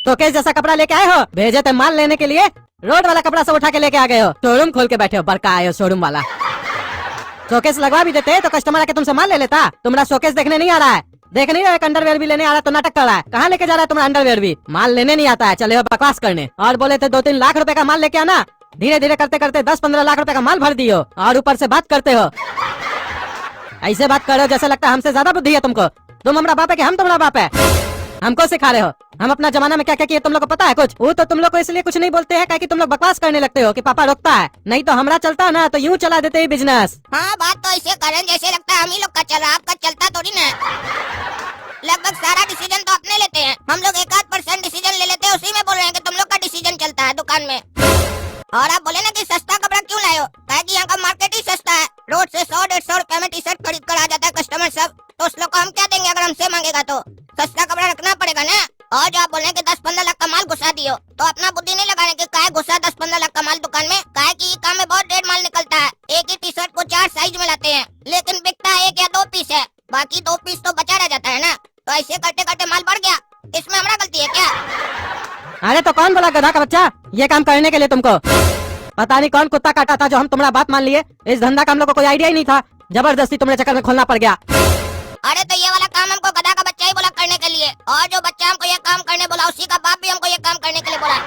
Showcase जैसा कपड़ा लेके आए हो? भेजे थे माल लेने के लिए, रोड वाला कपड़ा सब उठा के लेके आ गए हो। शोरूम खोल के बैठे हो, बड़का आए हो शोरूम वाला। शोकेस लगवा भी देते तो कस्टमर आके तुमसे माल ले लेता। तुम्हारा शोकेस देखने नहीं आ रहा है, देख नहीं रहा, एक अंडरवेयर भी लेने आ रहा तो नाटक कर रहा है। कहाँ लेके जा रहा है तुम्हारा अंडरवेयर भी? माल लेने नहीं आता है, चले हो बकवास करने। और बोले थे 2-3 लाख रुपए का माल लेके आना, धीरे धीरे करते करते 10-15 लाख रुपए का माल भर दियो और ऊपर से बात करते हो। ऐसे बात कर रहे हो जैसे लगता है हमसे ज्यादा बुद्धि है तुमको। तुम हमारा बाप है कि हम तुम्हारा बाप है? हमको सिखा रहे हो। हम अपना जमाना में क्या क्या किए तुम लोग को पता है कुछ? वो तो तुम लोग को इसलिए कुछ नहीं बोलते हैं कि तुम लोग बकवास करने लगते हो कि पापा रोकता है, नहीं तो हमारा चलता ना तो यूँ चला देते ही बिजनेस। हाँ, बात तो ऐसे करें जैसे लगता है हम ही लोग का चल रहा, आपका चलता थोड़ी ना। लगभग सारा डिसीजन तो अपने लेते हैं, हम लोग 1-8% डिसीजन ले लेते हैं, उसी में बोल रहे हैं कि तुम लोग का डिसीजन चलता है दुकान में। और आप बोले ना कि सस्ता कपड़ा क्यों लाए हो, कहे कि यहाँ का मार्केट ही सस्ता है। रोड से 100-150 रुपए में टी शर्ट खरीद कर आ जाता है कस्टमर सब, तो उस लोग को हम क्या देंगे अगर हमसे मांगेगा तो? सस्ता कपड़ा रखना पड़ेगा ना। और जो आप बोल रहे हैं कि 10-15 लाख का माल घुसा दियो, तो अपना बुद्धि नहीं लगाने की काहे घुसा 10-15 लाख का माल दुकान में? काहे कि काम में बहुत ढेर माल निकलता है, एक ही टी शर्ट को 4 साइज में लाते हैं, लेकिन बिकता 1 या 2 पीस है, बाकी 2 पीस तो बचा रह जाता है ना। तो ऐसे करते करते माल बढ़ गया, इसमें हमारा गलती है क्या? अरे तो कौन बोला गधा का बच्चा ये काम करने के लिए तुमको? पता नहीं कौन कुत्ता काटा था जो हम तुम्हारा बात मान लिए। इस धंधा का हम लोग को कोई आइडिया ही नहीं था, जबरदस्ती तुम्हारे चक्कर में खोलना पड़ गया। अरे तो ये वाला काम हमको गधा का बच्चा ही बोला करने के लिए, और जो बच्चा हमको ये काम करने बोला उसी का बाप भी हमको ये काम करने के लिए बोला।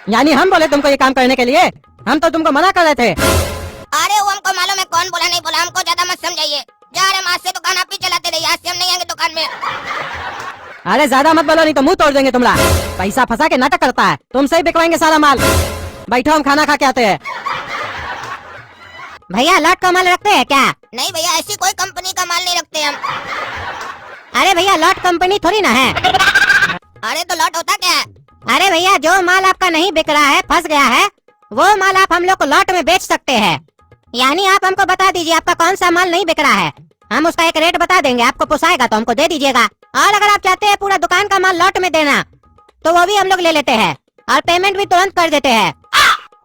यानी हम बोले तुमको ये काम करने के लिए? हम तो तुमको मना कर रहे थे। अरे वो हमको मालूम है कौन बोला नहीं बोला, हमको ज्यादा मत समझाइए। जा रहे आज से दुकान आप ही चलाते रहिए, आज से हम नहीं आएंगे दुकान में। अरे ज्यादा मत बोलो नहीं तो मुंह तोड़ देंगे तुम्हारा। पैसा फंसा के नाटक करता है, तुमसे ही बिकवाएंगे सारा माल। बैठो हम खाना खा के आते हैं। भैया लॉट का माल रखते हैं क्या? नहीं भैया, ऐसी कोई कंपनी का माल नहीं रखते हम। अरे भैया लॉट कंपनी थोड़ी ना है। अरे तो लॉट होता क्या है? अरे भैया जो माल आपका नहीं बिक रहा है, फंस गया है, वो माल आप हम लोग को लॉट में बेच सकते हैं। यानी आप हमको बता दीजिए आपका कौन सा माल नहीं बिक रहा है, हम उसका एक रेट बता देंगे, आपको पोसाएगा तो हमको दे दीजिएगा। और अगर आप चाहते हैं पूरा दुकान का माल लॉट में देना तो वो भी हम लोग ले लेते हैं और पेमेंट भी तुरंत कर देते हैं।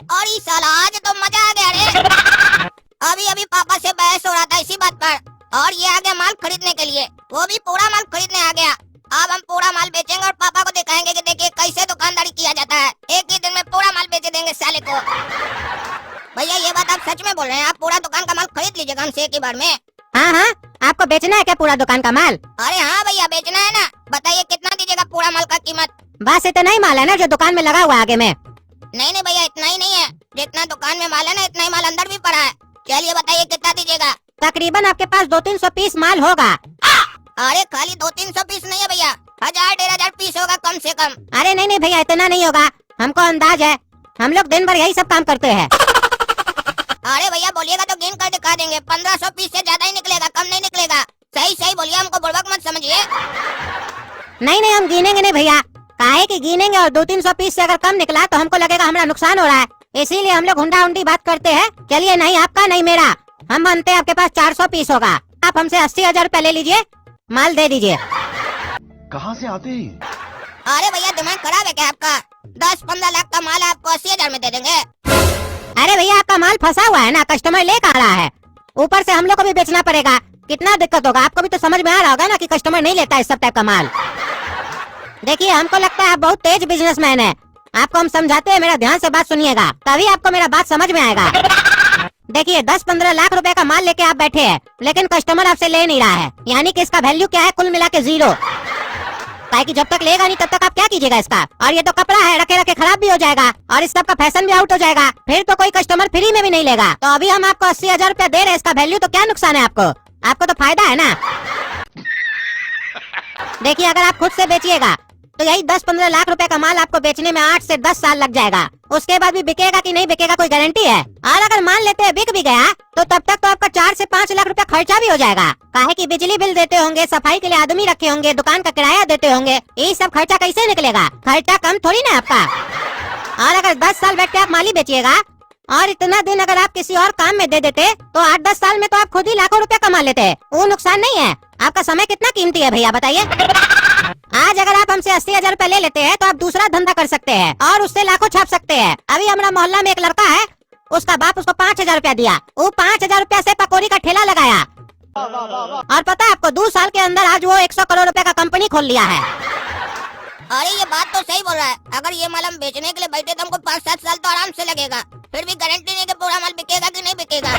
और इस साल आज तो मजा आ गया रे। अभी अभी पापा से बहस हो रहा था इसी बात पर, और ये आ गया माल खरीदने के लिए, वो भी पूरा माल खरीदने आ गया। अब हम पूरा माल बेचेंगे और पापा को दिखाएंगे कि देखिए कैसे दुकानदारी किया जाता है, एक ही दिन में पूरा माल बेच देंगे साले को। भैया ये बात आप सच में बोल रहे हैं? आप पूरा दुकान का माल खरीद लीजिएगा हमसे एक ही बार में? हाँ हाँ, आपको बेचना है क्या पूरा दुकान का माल? अरे हाँ भैया बेचना है ना, बताइए कितना दीजिएगा पूरा माल का कीमत? बस इतना ही माल है ना जो दुकान में लगा हुआ आगे में? नहीं भैया इतना ही नहीं है, जितना दुकान में माल है ना इतना ही माल अंदर भी पड़ा है। चलिए बताइए कितना दीजिएगा? तकरीबन आपके पास 200-300 पीस माल होगा। अरे खाली 200-300 पीस नहीं है भैया, 1000-1500 पीस होगा कम से कम। अरे नहीं भैया इतना नहीं होगा, हमको अंदाज है, हम लोग दिन भर यही सब काम करते हैं। अरे भैया बोलिएगा तो गिन कर दिखा देंगे, 1500 पीस से ज्यादा ही निकलेगा, कम नहीं निकलेगा। सही सही बोलिए, हमको बुड़बक मत समझिए। नहीं हम गिनेंगे नहीं भैया, काहे कि गिनेंगे और 200-300 पीस से अगर कम निकला तो हमको लगेगा हमारा नुकसान हो रहा है, इसीलिए हम लोग हुंडा हुंडी बात करते हैं। चलिए नहीं आपका नहीं मेरा, हम मानते हैं आपके पास 400 पीस होगा, आप हमसे 80,000 रुपया ले लीजिए, माल दे दीजिए। कहाँ से आते हैं? अरे भैया दिमाग खराब है क्या आपका? 10-15 लाख का माल आपको 80,000 में दे देंगे? अरे भैया आपका माल फंसा हुआ है ना, कस्टमर लेकर आ रहा है, ऊपर से हम लोग को भी बेचना पड़ेगा, कितना दिक्कत होगा आपको भी तो समझ में आ रहा होगा ना कि कस्टमर नहीं लेता इस सब टाइप का माल। देखिए हमको लगता है आप बहुत तेज बिजनेसमैन है, आपको हम समझाते हैं, मेरा ध्यान से बात सुनिएगा तभी आपको मेरा बात समझ में आएगा। देखिए 10-15 लाख रुपए का माल लेके आप बैठे हैं, लेकिन कस्टमर आपसे ले नहीं रहा है, यानी कि इसका वैल्यू क्या है कुल मिला के 0। ताकि जब तक लेगा नहीं तब तक आप क्या कीजिएगा इसका? और ये तो कपड़ा है, रखे रखे खराब भी हो जाएगा और इस सब का फैशन भी आउट हो जाएगा, फिर तो कोई कस्टमर फ्री में भी नहीं लेगा। तो अभी हम आपको 80,000 रुपया दे रहे हैं, इसका वैल्यू तो क्या नुकसान है आपको? आपको तो फायदा है ना। देखिए अगर आप खुद से बेचिएगा तो यही 10-15 लाख रुपए का माल आपको बेचने में 8 से 10 साल लग जाएगा, उसके बाद भी बिकेगा कि नहीं बिकेगा कोई गारंटी है? और अगर मान लेते हैं बिक भी गया तो तब तक तो आपका 4 से 5 लाख रुपया खर्चा भी हो जाएगा, काहे कि बिजली बिल देते होंगे, सफाई के लिए आदमी रखे होंगे, दुकान का किराया देते होंगे, ये सब खर्चा कैसे निकलेगा? खर्चा कम थोड़ी ना आपका। और अगर 10 साल बैठ के आप माल ही बेचिएगा और इतना दिन अगर आप किसी और काम में दे देते तो 8-10 साल में तो आप खुद ही लाखों रुपया कमा लेते, वो नुकसान नहीं है। आपका समय कितना कीमती है भैया बताइए? आज अगर आप हमसे 80,000 रुपए ले लेते हैं तो आप दूसरा धंधा कर सकते हैं और उससे लाखों छाप सकते हैं। अभी हमारा मोहल्ला में एक लड़का है, उसका बाप उसको 5,000 रुपया दिया, वो 5,000 रुपया से पकौड़ी का ठेला लगाया और पता है आपको 2 साल के अंदर आज वो 100 करोड़ रुपए का कंपनी खोल लिया है। अरे ये बात तो सही बोल रहा है। अगर ये माल हम बेचने के लिए बैठे तो हमको 5-7 साल तो आराम से लगेगा। फिर भी गारंटी नहीं कि पूरा माल बिकेगा कि नहीं बिकेगा।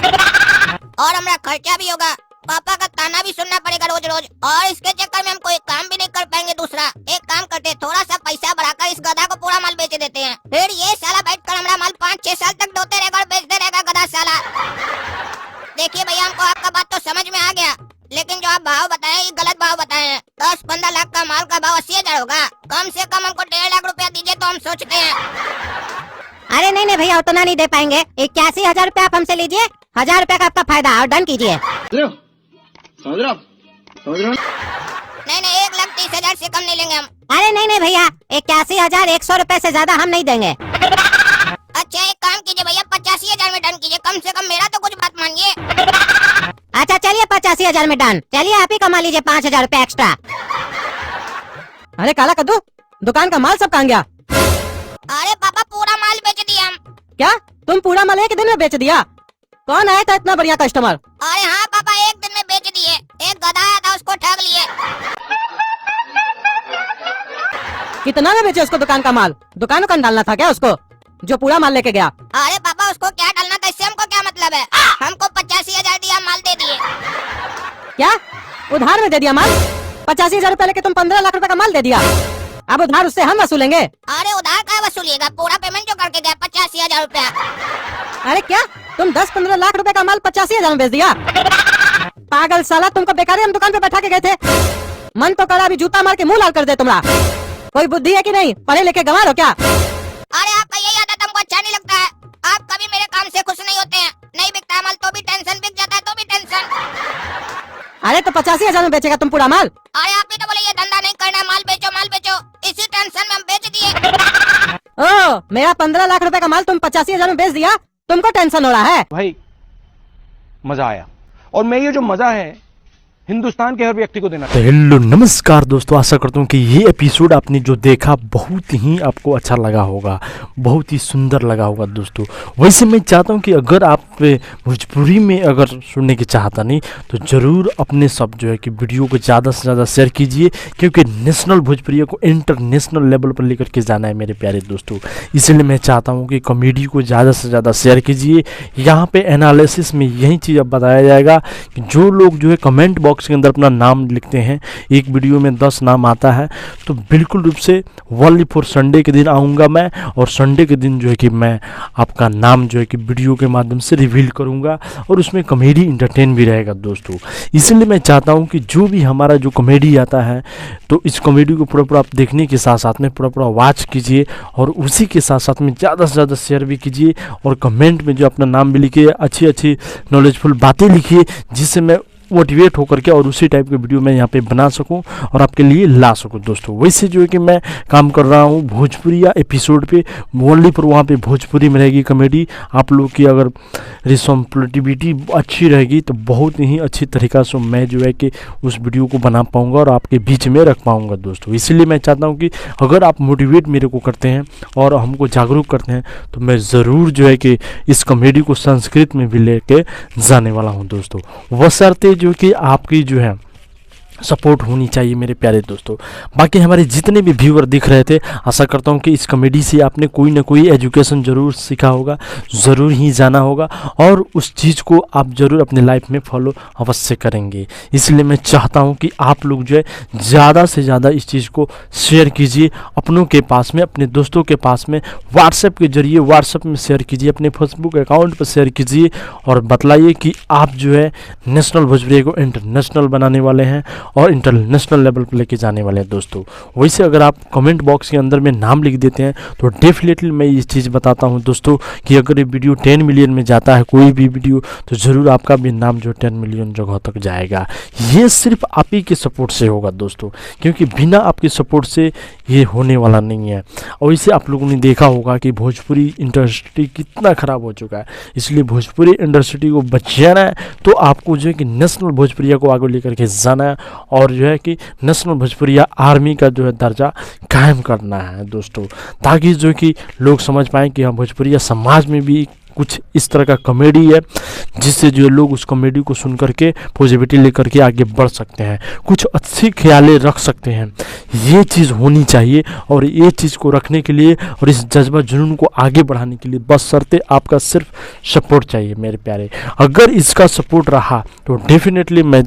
और हमारा खर्चा भी होगा, पापा का ताना भी सुनना पड़ेगा रोज रोज। और इसके चक्कर में हम कोई काम भी नहीं कर पाएंगे। दूसरा एक काम करते, थोड़ा सा पैसा बढ़ाकर इस गधा को पूरा माल बेच देते हैं। फिर ये साला बैठकर हमारा माल 5-6 साल तक ढोते रहेगा और बेचते रहेगा गधा साला। देखिए भैया, हमको आपका बात तो समझ में आ गया, लेकिन जो आप भाव बताए ये गलत भाव बताए हैं। 10-15 लाख का माल का भाव 80,000 होगा। कम से कम हमको 1.5 लाख रुपया दीजिए तो हम सोचते हैं। अरे नहीं नहीं भैया, उतना नहीं दे पाएंगे। 81,000 रुपया आप हमसे लीजिए, 1,000 रुपया का आपका फायदा, और डन कीजिए। समझ रहे हो? नहीं नहीं, 1,30,000 से कम नहीं लेंगे हम। अरे नहीं नहीं भैया, 81,100 रुपए से ज्यादा हम नहीं देंगे। अच्छा एक काम कीजिए भैया, 85,000 में डन कीजिए। कम से कम मेरा तो कुछ बात मानिए। अच्छा चलिए 85,000 में डन। चलिए आप ही कमा लीजिए 5,000 रुपया एक्स्ट्रा। अरे काला कद्दू, दुकान का माल सब कहाँ गया? अरे पापा, पूरा माल बेच दिया हम। क्या तुम पूरा माल एक दिन में बेच दिया? कौन आया था इतना बढ़िया कस्टमर? अरे हाँ पापा, एक दिन में बेच दिए। एक गधा आया था, उसको ठग लिए। कितना में बेचे उसको दुकान का माल? दुकान डालना था क्या उसको, जो पूरा माल लेके गया? अरे पापा, उसको क्या डालना था, इससे हमको क्या मतलब है? हमको 85,000 दिया, माल दे दिए। क्या उधार में दे दिया माल? 85,000 रुपए लेके तुम 15 लाख रुपए का माल दे दिया। अब उधार उससे हम वसूलेंगे? अरे उधार क्या वसूलिएगा, पूरा पेमेंट जो करके गया 85,000 रुपया। अरे क्या तुम 10-15 लाख रुपए का माल 85,000 में बेच दिया? पागल साला, तुमको बेकार ही हम दुकान पे बैठा के गए थे। मन तो करा अभी जूता मार के मुंह लाल कर दे तुम्हारा। कोई बुद्धि है कि नहीं? पढ़े लिखे गंवार हो क्या? अरे आपका यही आदत हमको अच्छा नहीं लगता है। आप कभी मेरे काम से खुश नहीं होते हैं। नहीं बिकता है माल तो भी टेंशन, बिक जाता है तो भी टेंशन। अरे तो 85,000 में बेचेगा तुम पूरा माल? अरे आप ही तो बोले ये धंधा नहीं करना, माल बेचो माल बेचो। इसी टेंशन में हम बेच दिए। ओ, मेरा 15 लाख रुपए का माल तुम 85,000 में बेच दिया, तुमको टेंशन हो रहा है? भाई मजा आया, और मैं ये जो मजा है हिंदुस्तान के हर व्यक्ति को देना तो हेलो नमस्कार दोस्तों, आशा करता हूँ कि ये एपिसोड आपने जो देखा बहुत ही आपको अच्छा लगा होगा, बहुत ही सुंदर लगा होगा दोस्तों। वैसे मैं चाहता हूँ कि अगर आप भोजपुरी में अगर सुनने की चाहता नहीं तो ज़रूर अपने सब जो है कि वीडियो को ज़्यादा से ज़्यादा शेयर कीजिए, क्योंकि नेशनल भोजपुरी को इंटरनेशनल लेवल पर लेकर के जाना है मेरे प्यारे दोस्तों। इसलिए मैं चाहता हूँ कि कॉमेडी को ज़्यादा से ज़्यादा शेयर कीजिए। यहाँ पे एनालिसिस में यही चीज़ अब बताया जाएगा कि जो लोग जो है कमेंट बॉक्स के अंदर अपना नाम लिखते हैं, एक वीडियो में 10 नाम आता है, तो बिल्कुल रूप से ओनली फॉर संडे के दिन आऊँगा मैं, और संडे के दिन जो है कि मैं आपका नाम जो है कि वीडियो के माध्यम से रिवील करूँगा, और उसमें कॉमेडी इंटरटेन भी रहेगा दोस्तों। इसलिए मैं चाहता हूँ कि जो भी हमारा जो कॉमेडी आता है तो इस कॉमेडी को पूरा आप देखने के साथ साथ में पूरा वॉच कीजिए, और उसी के साथ साथ में ज़्यादा से ज़्यादा शेयर भी कीजिए, और कमेंट में जो अपना नाम भी लिखिए, अच्छी अच्छी नॉलेजफुल बातें लिखिए, जिससे मैं मोटिवेट होकर के और उसी टाइप के वीडियो मैं यहाँ पे बना सकूं और आपके लिए ला सकूं दोस्तों। वैसे जो है कि मैं काम कर रहा हूँ भोजपुरी या एपिसोड पे ओनली पर, वहाँ पे भोजपुरी में रहेगी कॉमेडी। आप लोग की अगर रिस्पॉन्सिबिलिटी अच्छी रहेगी तो बहुत ही अच्छी तरीक़ा से मैं जो है कि उस वीडियो को बना पाऊँगा और आपके बीच में रख पाऊँगा दोस्तों। इसलिए मैं चाहता हूँ कि अगर आप मोटिवेट मेरे को करते हैं और हमको जागरूक करते हैं तो मैं ज़रूर जो है कि इस कॉमेडी को संस्कृत में भी लेके जाने वाला हूँ दोस्तों। बशर्ते जो कि आपकी जो है सपोर्ट होनी चाहिए मेरे प्यारे दोस्तों। बाकी हमारे जितने भी व्यूअर दिख रहे थे, आशा करता हूँ कि इस कॉमेडी से आपने कोई ना कोई एजुकेशन ज़रूर सीखा होगा, ज़रूर ही जाना होगा, और उस चीज़ को आप ज़रूर अपने लाइफ में फॉलो अवश्य करेंगे। इसलिए मैं चाहता हूँ कि आप लोग जो है ज़्यादा से ज़्यादा इस चीज़ को शेयर कीजिए अपनों के पास में, अपने दोस्तों के पास में, व्हाट्सएप के जरिए व्हाट्सएप में शेयर कीजिए, अपने फेसबुक अकाउंट पर शेयर कीजिए, और बतलाइए कि आप जो है नेशनल भोजपुरी को इंटरनेशनल बनाने वाले हैं और इंटरनेशनल लेवल पर लेके जाने वाले हैं दोस्तों। वैसे अगर आप कमेंट बॉक्स के अंदर में नाम लिख देते हैं तो डेफिनेटली मैं ये चीज़ बताता हूं दोस्तों कि अगर ये वीडियो 10 मिलियन में जाता है कोई भी वीडियो, तो ज़रूर आपका भी नाम जो 10 मिलियन जगह तक जाएगा। ये सिर्फ आप ही के सपोर्ट से होगा दोस्तों, क्योंकि बिना आपके सपोर्ट से ये होने वाला नहीं है। और इसे आप लोगों ने देखा होगा कि भोजपुरी इंडस्ट्री कितना ख़राब हो चुका है। इसलिए भोजपुरी इंडस्ट्री को बचाना है तो आपको जो है कि नेशनल भोजपुरिया को आगे लेकर के जाना है, और जो है कि नेशनल भोजपुरिया आर्मी का जो है दर्जा कायम करना है दोस्तों, ताकि जो कि लोग समझ पाएँ कि हाँ भोजपुरिया समाज में भी कुछ इस तरह का कॉमेडी है जिससे जो है लोग उस कॉमेडी को सुन करके पॉजिटिविटी लेकर के आगे बढ़ सकते हैं, कुछ अच्छी ख्यालें रख सकते हैं। ये चीज़ होनी चाहिए और ये चीज़ को रखने के लिए और इस जज्बा जुनून को आगे बढ़ाने के लिए बस शर्ते आपका सिर्फ सपोर्ट चाहिए मेरे प्यारे। अगर इसका सपोर्ट रहा तो डेफिनेटली मैं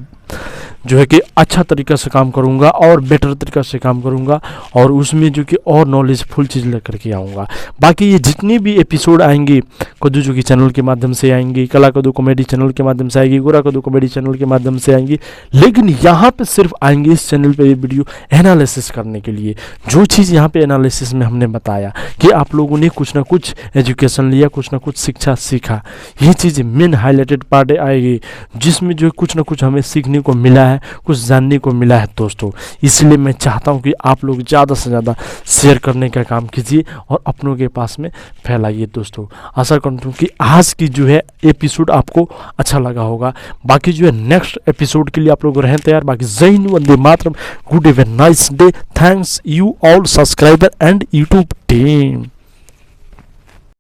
जो है कि अच्छा तरीका से काम करूंगा और बेटर तरीका से काम करूंगा और उसमें जो कि और नॉलेजफुल चीज़ लेकर के आऊँगा। बाकी ये जितनी भी एपिसोड आएंगी कद्दू जो कि चैनल के माध्यम से आएंगी, कला कद्दू कॉमेडी चैनल के माध्यम से आएगी, गोरा कद्दू कॉमेडी चैनल के माध्यम से आएंगी, लेकिन यहाँ पे सिर्फ आएंगे इस चैनल पे ये वीडियो एनालिसिस करने के लिए। जो चीज़ यहाँ पे एनालिसिस में हमने बताया कि आप लोगों ने कुछ ना कुछ एजुकेशन लिया, कुछ ना कुछ शिक्षा सीखा, ये चीज़ मेन हाईलाइटेड पार्ट आएगी जिसमें जो कुछ ना कुछ हमें सीखने को मिला है, कुछ जानने को मिला है दोस्तों। इसलिए मैं चाहता हूं कि आप लोग ज़्यादा से ज़्यादा शेयर करने का काम कीजिए और अपनों के पास में फैलाइए दोस्तों। आशा करता हूं कि आज की जो है एपिसोड आपको अच्छा लगा होगा। बाकी जो है नेक्स्ट एपिसोड के लिए आप लोग रहें तैयार। बाकी जय हिंद, वंदे मातरम, good have a nice day, thanks you all subscriber and YouTube team.